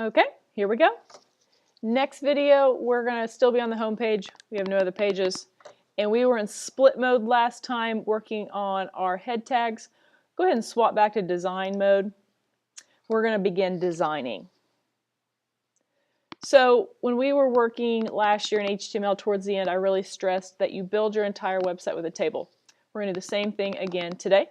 Okay, here we go. Next video, we're going to still be on the home page. We have no other pages. And we were in split mode last time working on our head tags. Go ahead and swap back to design mode. We're going to begin designing. So when we were working last year in HTML towards the end, I really stressed that you build your entire website with a table. We're going to do the same thing again today.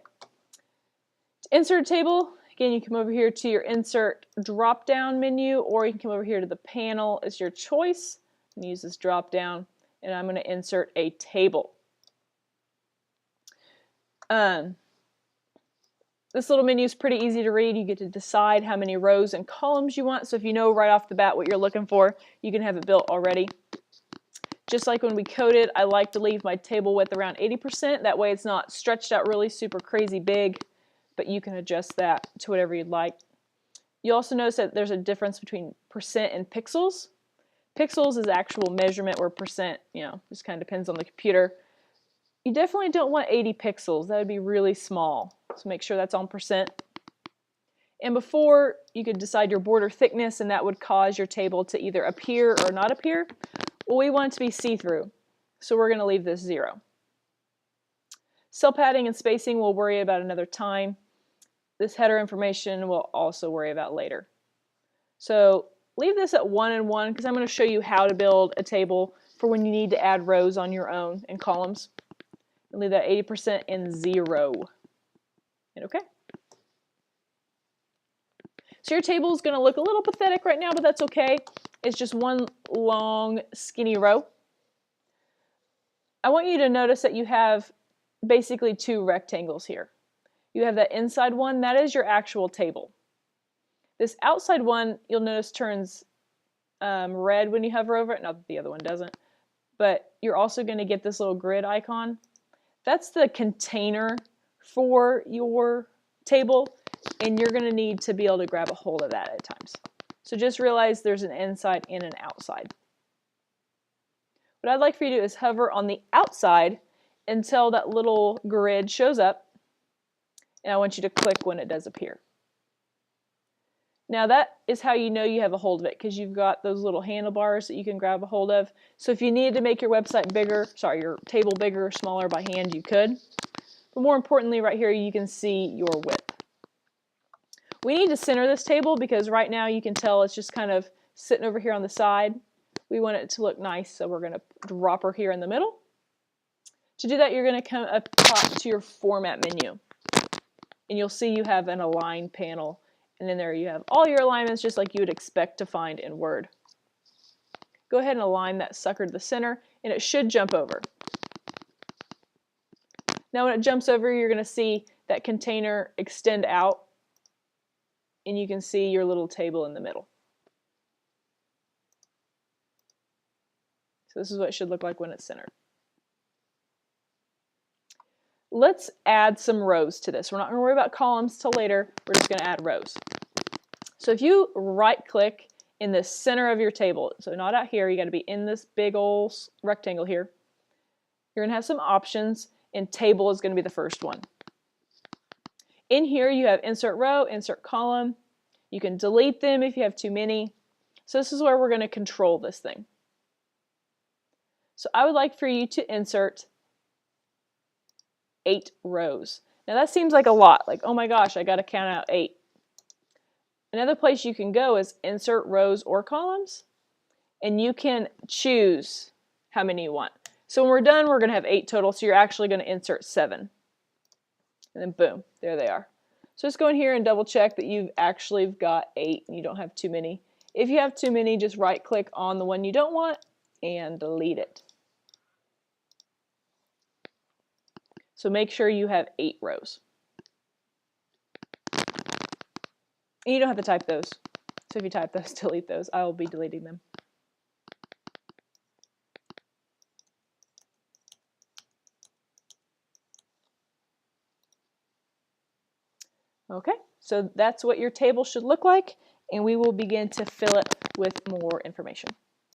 To insert a table, again, you come over here to your insert drop-down menu, or you can come over here to the panel. It's your choice. I'm going to use this drop-down, and I'm going to insert a table. This little menu is pretty easy to read. You get to decide how many rows and columns you want. So if you know right off the bat what you're looking for, you can have it built already. Just like when we coded, I like to leave my table width around 80%. That way it's not stretched out really super crazy big, but you can adjust that to whatever you'd like. You also notice that there's a difference between percent and pixels. Pixels is actual measurement, where percent, just kind of depends on the computer. You definitely don't want 80 pixels. That would be really small. So make sure that's on percent. And before, you could decide your border thickness, and that would cause your table to either appear or not appear. Well, we want it to be see-through, so we're going to leave this 0. Cell padding and spacing we'll worry about another time. This header information we'll also worry about later. So leave this at 1 and 1, because I'm going to show you how to build a table for when you need to add rows on your own and columns. And leave that 80% and 0. And okay. So your table is going to look a little pathetic right now, but that's okay. It's just one long skinny row. I want you to notice that you have basically 2 rectangles here. You have that inside one, that is your actual table. This outside one, you'll notice turns red when you hover over it. Not that the other one doesn't. But you're also going to get this little grid icon. That's the container for your table, and you're going to need to be able to grab a hold of that at times. So just realize there's an inside and an outside. What I'd like for you to do is hover on the outside until that little grid shows up, and I want you to click when it does appear. Now that is how you know you have a hold of it, because you've got those little handlebars that you can grab a hold of. So if you needed to make your website bigger, your table bigger or smaller by hand, you could. But more importantly, right here you can see your width. We need to center this table because right now you can tell it's just kind of sitting over here on the side. We want it to look nice, so we're going to drop her here in the middle. To do that, you're going to come up top to your format menu, and you'll see you have an align panel, and in there you have all your alignments just like you would expect to find in Word. Go ahead and align that sucker to the center, and it should jump over. Now when it jumps over, you're going to see that container extend out, and you can see your little table in the middle. So this is what it should look like when it's centered. Let's add some rows to this. We're not going to worry about columns till later. We're just going to add rows. So if you right-click in the center of your table, so not out here, you got to be in this big old rectangle here, you're going to have some options, and table is going to be the first one. In here you have insert row, insert column. You can delete them if you have too many. So this is where we're going to control this thing. So I would like for you to insert 8 rows. Now that seems like a lot, like, oh my gosh, I got to count out 8. Another place you can go is insert rows or columns, and you can choose how many you want. So when we're done, we're going to have 8 total, so you're actually going to insert 7. And then boom, there they are. So just go in here and double check that you've actually got 8 and you don't have too many. If you have too many, just right click on the one you don't want and delete it. So make sure you have 8 rows. And you don't have to type those. So if you type those, delete those. I will be deleting them. Okay, so that's what your table should look like, and we will begin to fill it with more information.